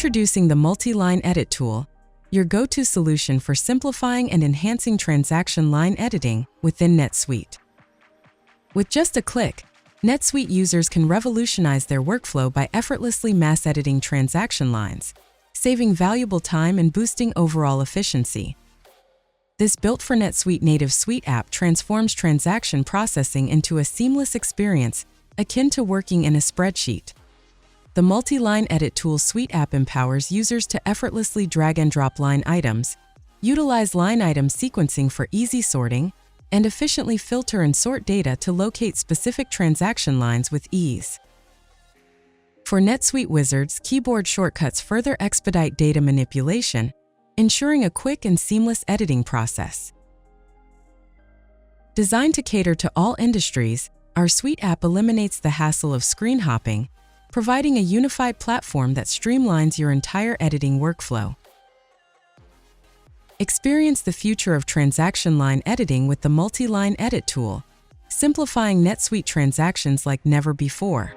Introducing the Multi-Line Edit tool, your go-to solution for simplifying and enhancing transaction line editing within NetSuite. With just a click, NetSuite users can revolutionize their workflow by effortlessly mass editing transaction lines, saving valuable time and boosting overall efficiency. This built-for NetSuite native Suite app transforms transaction processing into a seamless experience akin to working in a spreadsheet. The Multi-Line Edit tool Suite app empowers users to effortlessly drag and drop line items, utilize line item sequencing for easy sorting, and efficiently filter and sort data to locate specific transaction lines with ease. For NetSuite wizards, keyboard shortcuts further expedite data manipulation, ensuring a quick and seamless editing process. Designed to cater to all industries, our Suite app eliminates the hassle of screen hopping, providing a unified platform that streamlines your entire editing workflow. Experience the future of transaction line editing with the Multi-Line Edit tool, simplifying NetSuite transactions like never before.